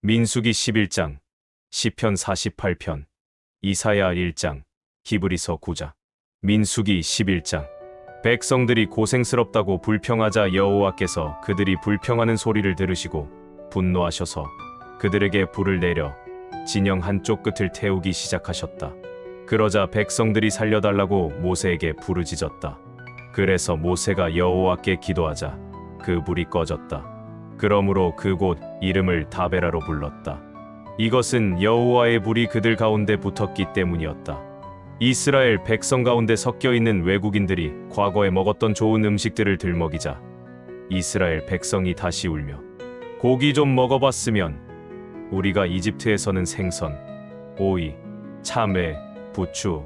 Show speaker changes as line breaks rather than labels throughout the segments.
민수기 11장, 시편 48편, 이사야 1장, 히브리서 9장. 민수기 11장. 백성들이 고생스럽다고 불평하자 여호와께서 그들이 불평하는 소리를 들으시고 분노하셔서 그들에게 불을 내려 진영 한쪽 끝을 태우기 시작하셨다. 그러자 백성들이 살려달라고 모세에게 부르짖었다. 그래서 모세가 여호와께 기도하자 그 불이 꺼졌다. 그러므로 그곳 이름을 다베라로 불렀다. 이것은 여호와의 불이 그들 가운데 붙었기 때문이었다. 이스라엘 백성 가운데 섞여 있는 외국인들이 과거에 먹었던 좋은 음식들을 들먹이자 이스라엘 백성이 다시 울며 고기 좀 먹어봤으면 우리가 이집트에서는 생선, 오이, 참외, 부추,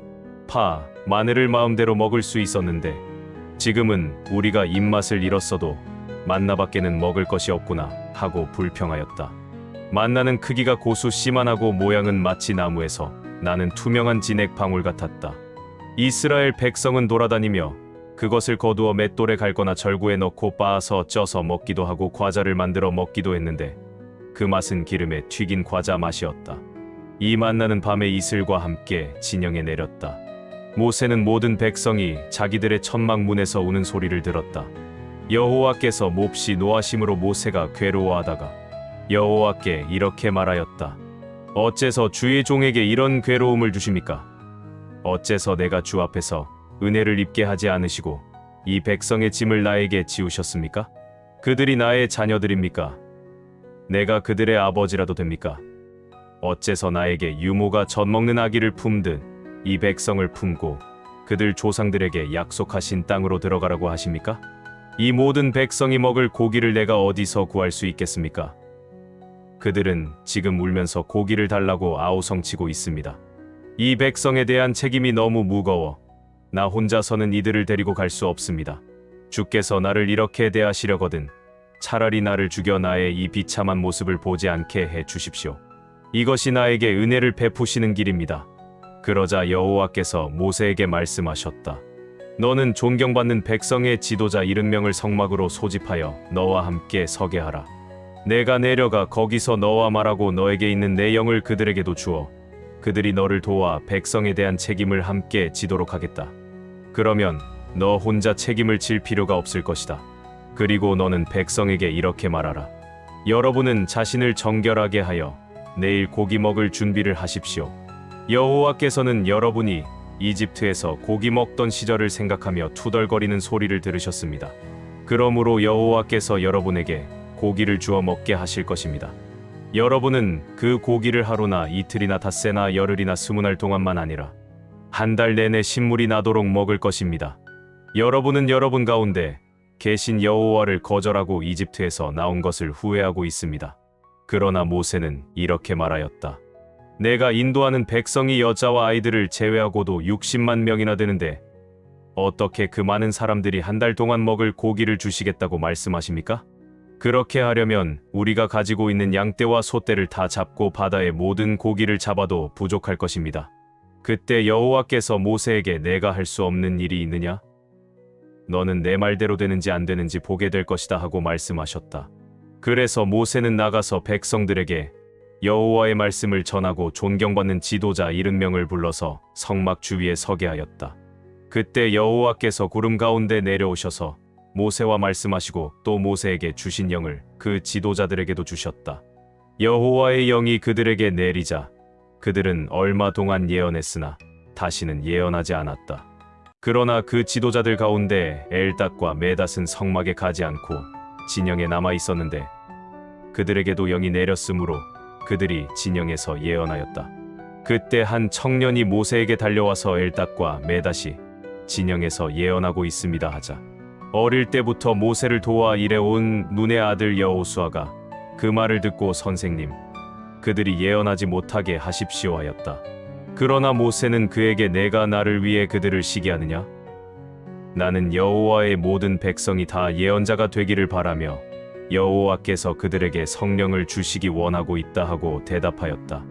파, 마늘을 마음대로 먹을 수 있었는데 지금은 우리가 입맛을 잃었어도 만나밖에는 먹을 것이 없구나 하고 불평하였다. 만나는 크기가 고수 씨만하고 모양은 마치 나무에서 나는 투명한 진액 방울 같았다. 이스라엘 백성은 돌아다니며 그것을 거두어 맷돌에 갈거나 절구에 넣고 빻아서 쪄서 먹기도 하고 과자를 만들어 먹기도 했는데 그 맛은 기름에 튀긴 과자 맛이었다. 이 만나는 밤의 이슬과 함께 진영에 내렸다. 모세는 모든 백성이 자기들의 천막문에서 우는 소리를 들었다. 여호와께서 몹시 노하심으로 모세가 괴로워하다가 여호와께 이렇게 말하였다. 어째서 주의 종에게 이런 괴로움을 주십니까? 어째서 내가 주 앞에서 은혜를 입게 하지 않으시고 이 백성의 짐을 나에게 지우셨습니까? 그들이 나의 자녀들입니까? 내가 그들의 아버지라도 됩니까? 어째서 나에게 유모가 젖먹는 아기를 품듯 이 백성을 품고 그들 조상들에게 약속하신 땅으로 들어가라고 하십니까? 이 모든 백성이 먹을 고기를 내가 어디서 구할 수 있겠습니까? 그들은 지금 울면서 고기를 달라고 아우성치고 있습니다. 이 백성에 대한 책임이 너무 무거워 나 혼자서는 이들을 데리고 갈 수 없습니다. 주께서 나를 이렇게 대하시려거든 차라리 나를 죽여 나의 이 비참한 모습을 보지 않게 해 주십시오. 이것이 나에게 은혜를 베푸시는 길입니다. 그러자 여호와께서 모세에게 말씀하셨다. 너는 존경받는 백성의 지도자 70명을 성막으로 소집하여 너와 함께 서게 하라. 내가 내려가 거기서 너와 말하고 너에게 있는 내 영을 그들에게도 주어 그들이 너를 도와 백성에 대한 책임을 함께 지도록 하겠다. 그러면 너 혼자 책임을 질 필요가 없을 것이다. 그리고 너는 백성에게 이렇게 말하라. 여러분은 자신을 정결하게 하여 내일 고기 먹을 준비를 하십시오. 여호와께서는 여러분이 이집트에서 고기 먹던 시절을 생각하며 투덜거리는 소리를 들으셨습니다. 그러므로 여호와께서 여러분에게 고기를 주어 먹게 하실 것입니다. 여러분은 그 고기를 하루나 이틀이나 닷새나 열흘이나 20날 동안만 아니라 한 달 내내 신물이 나도록 먹을 것입니다. 여러분은 여러분 가운데 계신 여호와를 거절하고 이집트에서 나온 것을 후회하고 있습니다. 그러나 모세는 이렇게 말하였다. 내가 인도하는 백성이 여자와 아이들을 제외하고도 60만 명이나 되는데 어떻게 그 많은 사람들이 한 달 동안 먹을 고기를 주시겠다고 말씀하십니까? 그렇게 하려면 우리가 가지고 있는 양떼와 소떼를 다 잡고 바다의 모든 고기를 잡아도 부족할 것입니다. 그때 여호와께서 모세에게 내가 할 수 없는 일이 있느냐? 너는 내 말대로 되는지 안 되는지 보게 될 것이다 하고 말씀하셨다. 그래서 모세는 나가서 백성들에게 여호와의 말씀을 전하고 존경받는 지도자 70명을 불러서 성막 주위에 서게 하였다. 그때 여호와께서 구름 가운데 내려오셔서 모세와 말씀하시고 또 모세에게 주신 영을 그 지도자들에게도 주셨다. 여호와의 영이 그들에게 내리자 그들은 얼마 동안 예언했으나 다시는 예언하지 않았다. 그러나 그 지도자들 가운데 엘닷과 메닷은 성막에 가지 않고 진영에 남아 있었는데 그들에게도 영이 내렸으므로 그들이 진영에서 예언하였다. 그때 한 청년이 모세에게 달려와서 엘닷과 메닷이 진영에서 예언하고 있습니다 하자 어릴 때부터 모세를 도와 일해온 눈의 아들 여호수아가 그 말을 듣고 선생님, 그들이 예언하지 못하게 하십시오 하였다. 그러나 모세는 그에게 내가 나를 위해 그들을 시기하느냐? 나는 여호와의 모든 백성이 다 예언자가 되기를 바라며 여호와께서 그들에게 성령을 주시기 원하고 있다 하고 대답하였다.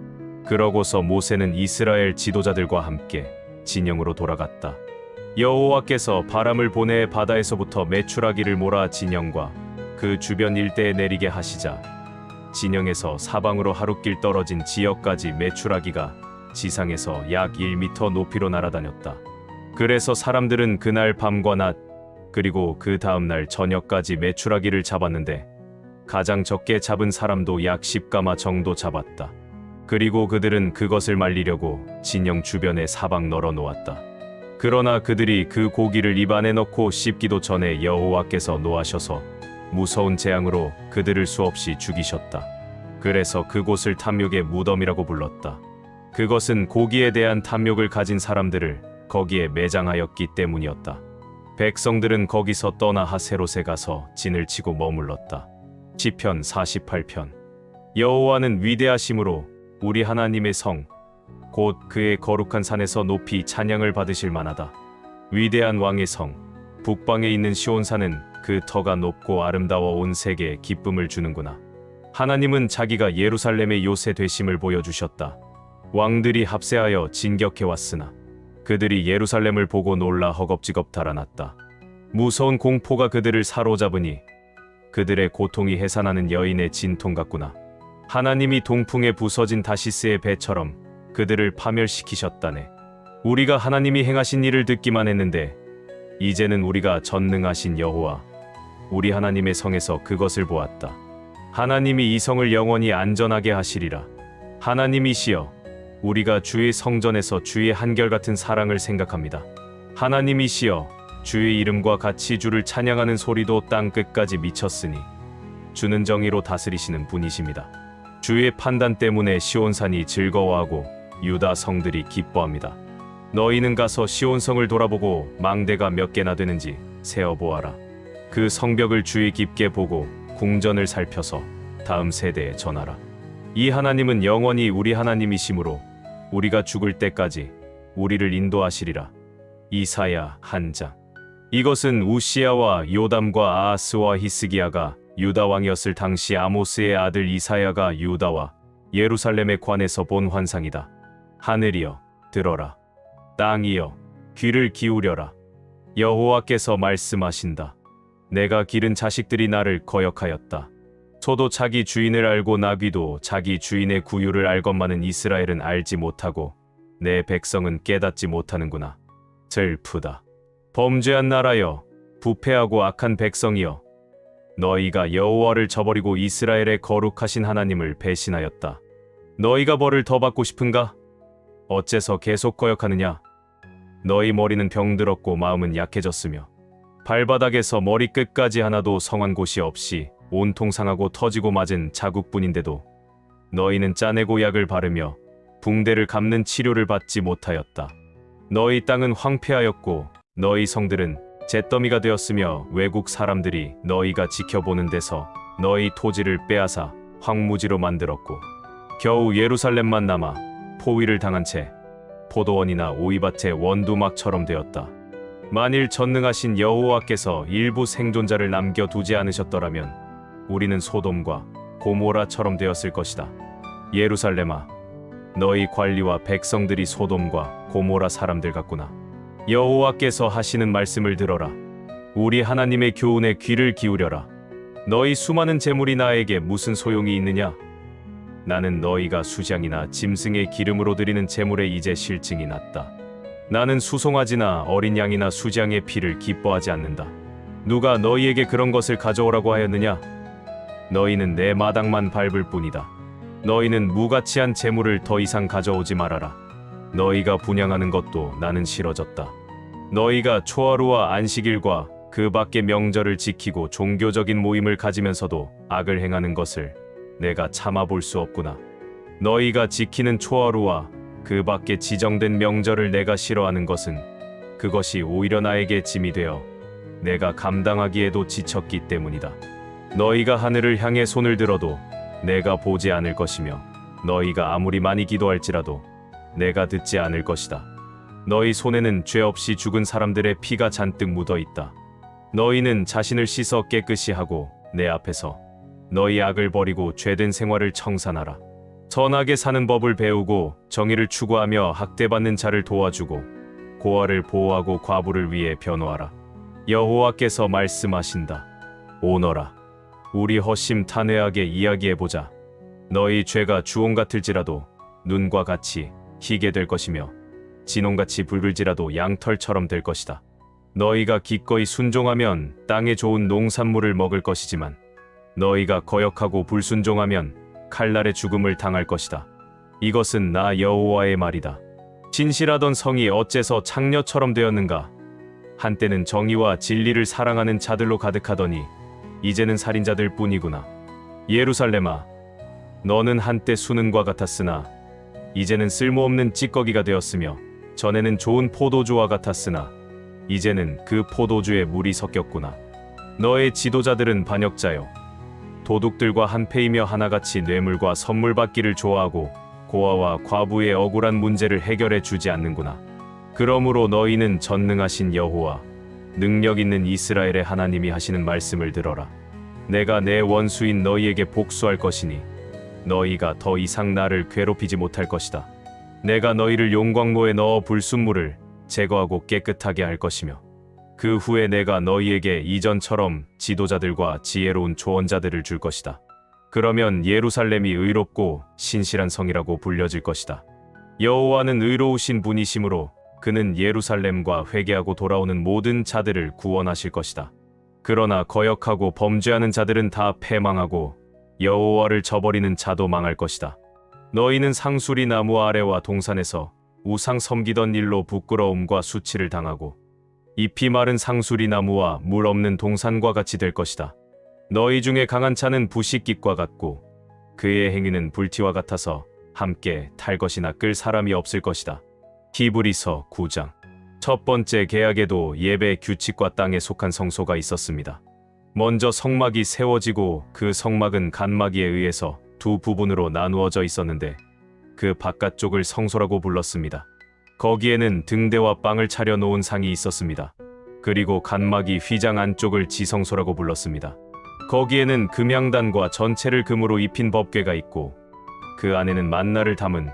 그러고서 모세는 이스라엘 지도자들과 함께 진영으로 돌아갔다. 여호와께서 바람을 보내 바다에서부터 메추라기를 몰아 진영과 그 주변 일대에 내리게 하시자 진영에서 사방으로 하룻길 떨어진 지역까지 메추라기가 지상에서 약 1m 높이로 날아다녔다. 그래서 사람들은 그날 밤과 낮 그리고 그 다음날 저녁까지 메추라기를 잡았는데 가장 적게 잡은 사람도 약 10가마 정도 잡았다. 그리고 그들은 그것을 말리려고 진영 주변에 사방 널어 놓았다. 그러나 그들이 그 고기를 입 안에 넣고 씹기도 전에 여호와께서 노하셔서 무서운 재앙으로 그들을 수없이 죽이셨다. 그래서 그곳을 탐욕의 무덤이라고 불렀다. 그것은 고기에 대한 탐욕을 가진 사람들을 거기에 매장하였기 때문이었다. 백성들은 거기서 떠나 하세롯에 가서 진을 치고 머물렀다. 시편 48편. 여호와는 위대하심으로 우리 하나님의 성, 곧 그의 거룩한 산에서 높이 찬양을 받으실 만하다. 위대한 왕의 성, 북방에 있는 시온산은 그 터가 높고 아름다워 온 세계에 기쁨을 주는구나. 하나님은 자기가 예루살렘의 요새 되심을 보여주셨다. 왕들이 합세하여 진격해왔으나 그들이 예루살렘을 보고 놀라 허겁지겁 달아났다. 무서운 공포가 그들을 사로잡으니 그들의 고통이 해산하는 여인의 진통 같구나. 하나님이 동풍에 부서진 다시스의 배처럼 그들을 파멸시키셨다네. 우리가 하나님이 행하신 일을 듣기만 했는데 이제는 우리가 전능하신 여호와 우리 하나님의 성에서 그것을 보았다. 하나님이 이 성을 영원히 안전하게 하시리라. 하나님이시여, 우리가 주의 성전에서 주의 한결같은 사랑을 생각합니다. 하나님이시여, 주의 이름과 같이 주를 찬양하는 소리도 땅 끝까지 미쳤으니 주는 정의로 다스리시는 분이십니다. 주의 판단 때문에 시온산이 즐거워하고 유다 성들이 기뻐합니다. 너희는 가서 시온성을 돌아보고 망대가 몇 개나 되는지 세어보아라. 그 성벽을 주의 깊게 보고 궁전을 살펴서 다음 세대에 전하라. 이 하나님은 영원히 우리 하나님이시므로 우리가 죽을 때까지 우리를 인도하시리라. 이사야 1장. 이것은 우시야와 요담과 아하스와 히스기야가 유다 왕이었을 당시 아모스의 아들 이사야가 유다와 예루살렘의 관에서 본 환상이다. 하늘이여 들어라. 땅이여 귀를 기울여라. 여호와께서 말씀하신다. 내가 기른 자식들이 나를 거역하였다. 소도 자기 주인을 알고 나귀도 자기 주인의 구유를 알건만은 이스라엘은 알지 못하고 내 백성은 깨닫지 못하는구나. 슬프다. 범죄한 나라여, 부패하고 악한 백성이여, 너희가 여호와를 저버리고 이스라엘의 거룩하신 하나님을 배신하였다. 너희가 벌을 더 받고 싶은가? 어째서 계속 거역하느냐? 너희 머리는 병들었고 마음은 약해졌으며 발바닥에서 머리끝까지 하나도 성한 곳이 없이 온통 상하고 터지고 맞은 자국뿐인데도 너희는 짜내고 약을 바르며 붕대를 감는 치료를 받지 못하였다. 너희 땅은 황폐하였고 너희 성들은 잿더미가 되었으며 외국 사람들이 너희가 지켜보는 데서 너희 토지를 빼앗아 황무지로 만들었고 겨우 예루살렘만 남아 포위를 당한 채 포도원이나 오이밭의 원두막처럼 되었다. 만일 전능하신 여호와께서 일부 생존자를 남겨두지 않으셨더라면 우리는 소돔과 고모라처럼 되었을 것이다. 예루살렘아, 너희 관리와 백성들이 소돔과 고모라 사람들 같구나. 여호와께서 하시는 말씀을 들어라. 우리 하나님의 교훈에 귀를 기울여라. 너희 수많은 재물이 나에게 무슨 소용이 있느냐? 나는 너희가 수장이나 짐승의 기름으로 드리는 재물에 이제 실증이 났다. 나는 수송아지나 어린 양이나 수장의 피를 기뻐하지 않는다. 누가 너희에게 그런 것을 가져오라고 하였느냐? 너희는 내 마당만 밟을 뿐이다. 너희는 무가치한 재물을 더 이상 가져오지 말아라. 너희가 분향하는 것도 나는 싫어졌다. 너희가 초하루와 안식일과 그 밖의 명절을 지키고 종교적인 모임을 가지면서도 악을 행하는 것을 내가 참아볼 수 없구나. 너희가 지키는 초하루와 그 밖에 지정된 명절을 내가 싫어하는 것은 그것이 오히려 나에게 짐이 되어 내가 감당하기에도 지쳤기 때문이다. 너희가 하늘을 향해 손을 들어도 내가 보지 않을 것이며 너희가 아무리 많이 기도할지라도 내가 듣지 않을 것이다. 너희 손에는 죄 없이 죽은 사람들의 피가 잔뜩 묻어 있다. 너희는 자신을 씻어 깨끗이 하고 내 앞에서 너희 악을 버리고 죄된 생활을 청산하라. 선하게 사는 법을 배우고 정의를 추구하며 학대받는 자를 도와주고 고아를 보호하고 과부를 위해 변호하라. 여호와께서 말씀하신다. 오너라, 우리 허심탄회하게 이야기해보자. 너희 죄가 주홍 같을지라도 눈과 같이 희게 될 것이며 진홍같이 붉을지라도 양털처럼 될 것이다. 너희가 기꺼이 순종하면 땅에 좋은 농산물을 먹을 것이지만 너희가 거역하고 불순종하면 칼날의 죽음을 당할 것이다. 이것은 나 여호와의 말이다. 진실하던 성이 어째서 창녀처럼 되었는가? 한때는 정의와 진리를 사랑하는 자들로 가득하더니 이제는 살인자들 뿐이구나. 예루살렘아, 너는 한때 수능과 같았으나 이제는 쓸모없는 찌꺼기가 되었으며 전에는 좋은 포도주와 같았으나 이제는 그 포도주에 물이 섞였구나. 너의 지도자들은 반역자요, 도둑들과 한패이며 하나같이 뇌물과 선물 받기를 좋아하고 고아와 과부의 억울한 문제를 해결해 주지 않는구나. 그러므로 너희는 전능하신 여호와, 능력 있는 이스라엘의 하나님이 하시는 말씀을 들어라. 내가 내 원수인 너희에게 복수할 것이니 너희가 더 이상 나를 괴롭히지 못할 것이다. 내가 너희를 용광로에 넣어 불순물을 제거하고 깨끗하게 할 것이며 그 후에 내가 너희에게 이전처럼 지도자들과 지혜로운 조언자들을 줄 것이다. 그러면 예루살렘이 의롭고 신실한 성이라고 불려질 것이다. 여호와는 의로우신 분이시므로 그는 예루살렘과 회개하고 돌아오는 모든 자들을 구원하실 것이다. 그러나 거역하고 범죄하는 자들은 다 패망하고 여호와를 저버리는 자도 망할 것이다. 너희는 상수리 나무 아래와 동산에서 우상 섬기던 일로 부끄러움과 수치를 당하고 잎이 마른 상수리 나무와 물 없는 동산과 같이 될 것이다. 너희 중에 강한 자는 부싯깃과 같고 그의 행위는 불티와 같아서 함께 탈 것이나 끌 사람이 없을 것이다. 히브리서 9장. 첫 번째 계약에도 예배 규칙과 땅에 속한 성소가 있었습니다. 먼저 성막이 세워지고 그 성막은 간마기에 의해서 두 부분으로 나누어져 있었는데 그 바깥쪽을 성소라고 불렀습니다. 거기에는 등대와 빵을 차려 놓은 상이 있었습니다. 그리고 간마기 휘장 안쪽을 지성소라고 불렀습니다. 거기에는 금향단과 전체를 금으로 입힌 법궤가 있고 그 안에는 만나를 담은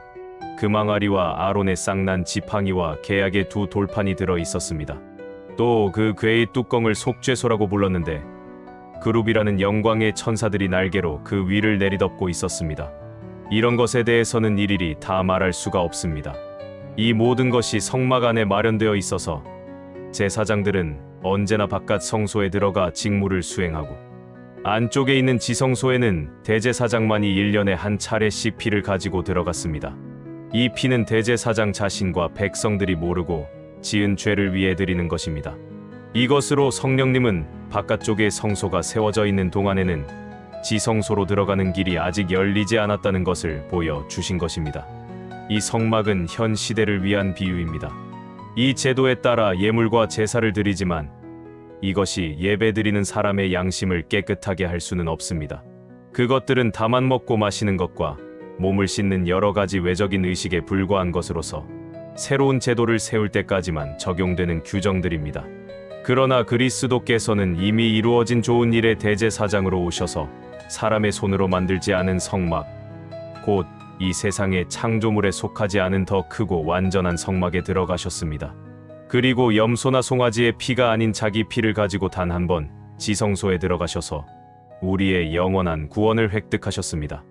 금항아리와 아론의 쌍난 지팡이와 계약의 두 돌판이 들어 있었습니다. 또 그 궤의 뚜껑을 속죄소라고 불렀는데 그룹이라는 영광의 천사들이 날개로 그 위를 내리덮고 있었습니다. 이런 것에 대해서는 일일이 다 말할 수가 없습니다. 이 모든 것이 성막 안에 마련되어 있어서 제사장들은 언제나 바깥 성소에 들어가 직무를 수행하고 안쪽에 있는 지성소에는 대제사장만이 1년에 한 차례씩 피를 가지고 들어갔습니다. 이 피는 대제사장 자신과 백성들이 모르고 지은 죄를 위해 드리는 것입니다. 이것으로 성령님은 바깥쪽에 성소가 세워져 있는 동안에는 지성소로 들어가는 길이 아직 열리지 않았다는 것을 보여주신 것입니다. 이 성막은 현 시대를 위한 비유입니다. 이 제도에 따라 예물과 제사를 드리지만 이것이 예배드리는 사람의 양심을 깨끗하게 할 수는 없습니다. 그것들은 다만 먹고 마시는 것과 몸을 씻는 여러 가지 외적인 의식에 불과한 것으로서 새로운 제도를 세울 때까지만 적용되는 규정들입니다. 그러나 그리스도께서는 이미 이루어진 좋은 일의 대제사장으로 오셔서 사람의 손으로 만들지 않은 성막, 곧 이 세상의 창조물에 속하지 않은 더 크고 완전한 성막에 들어가셨습니다. 그리고 염소나 송아지의 피가 아닌 자기 피를 가지고 단 한 번 지성소에 들어가셔서 우리의 영원한 구원을 획득하셨습니다.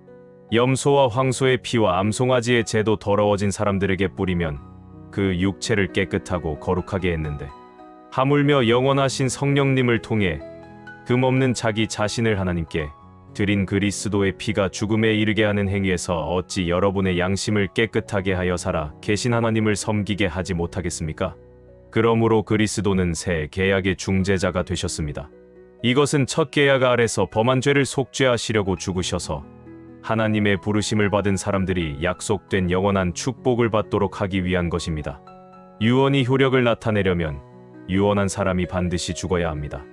염소와 황소의 피와 암송아지의 제도 더러워진 사람들에게 뿌리면 그 육체를 깨끗하고 거룩하게 했는데 하물며 영원하신 성령님을 통해 금없는 자기 자신을 하나님께 드린 그리스도의 피가 죽음에 이르게 하는 행위에서 어찌 여러분의 양심을 깨끗하게 하여 살아 계신 하나님을 섬기게 하지 못하겠습니까? 그러므로 그리스도는 새 계약의 중재자가 되셨습니다. 이것은 첫 계약 아래서 범한 죄를 속죄하시려고 죽으셔서 하나님의 부르심을 받은 사람들이 약속된 영원한 축복을 받도록 하기 위한 것입니다. 유언이 효력을 나타내려면 유언한 사람이 반드시 죽어야 합니다.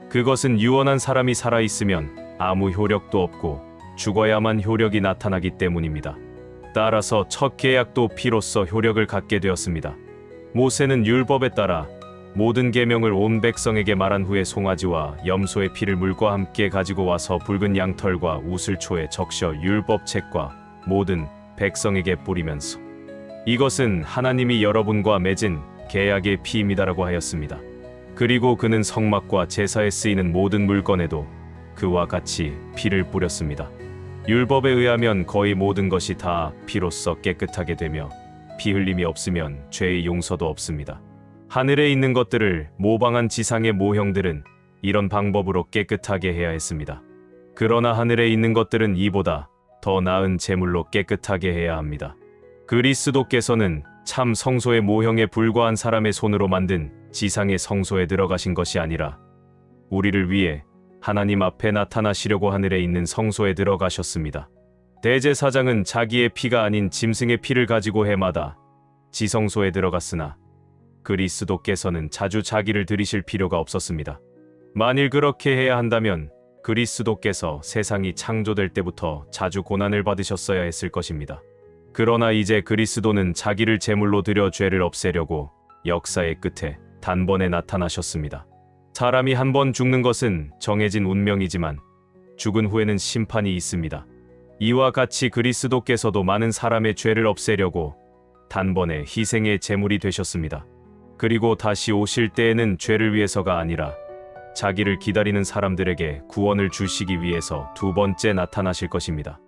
그것은 유언한 사람이 살아있으면 아무 효력도 없고 죽어야만 효력이 나타나기 때문입니다. 따라서 첫 계약도 피로써 효력을 갖게 되었습니다. 모세는 율법에 따라 모든 계명을 온 백성에게 말한 후에 송아지와 염소의 피를 물과 함께 가지고 와서 붉은 양털과 우슬초에 적셔 율법책과 모든 백성에게 뿌리면서 이것은 하나님이 여러분과 맺은 계약의 피임이다라고 하였습니다. 그리고 그는 성막과 제사에 쓰이는 모든 물건에도 그와 같이 피를 뿌렸습니다. 율법에 의하면 거의 모든 것이 다 피로써 깨끗하게 되며 피 흘림이 없으면 죄의 용서도 없습니다. 하늘에 있는 것들을 모방한 지상의 모형들은 이런 방법으로 깨끗하게 해야 했습니다. 그러나 하늘에 있는 것들은 이보다 더 나은 제물로 깨끗하게 해야 합니다. 그리스도께서는 참 성소의 모형에 불과한 사람의 손으로 만든 지상의 성소에 들어가신 것이 아니라 우리를 위해 하나님 앞에 나타나시려고 하늘에 있는 성소에 들어가셨습니다. 대제사장은 자기의 피가 아닌 짐승의 피를 가지고 해마다 지성소에 들어갔으나 그리스도께서는 자주 자기를 드리실 필요가 없었습니다. 만일 그렇게 해야 한다면 그리스도께서 세상이 창조될 때부터 자주 고난을 받으셨어야 했을 것입니다. 그러나 이제 그리스도는 자기를 제물로 드려 죄를 없애려고 역사의 끝에 단번에 나타나셨습니다. 사람이 한 번 죽는 것은 정해진 운명이지만 죽은 후에는 심판이 있습니다. 이와 같이 그리스도께서도 많은 사람의 죄를 없애려고 단번에 희생의 제물이 되셨습니다. 그리고 다시 오실 때에는 죄를 위해서가 아니라 자기를 기다리는 사람들에게 구원을 주시기 위해서 두 번째 나타나실 것입니다.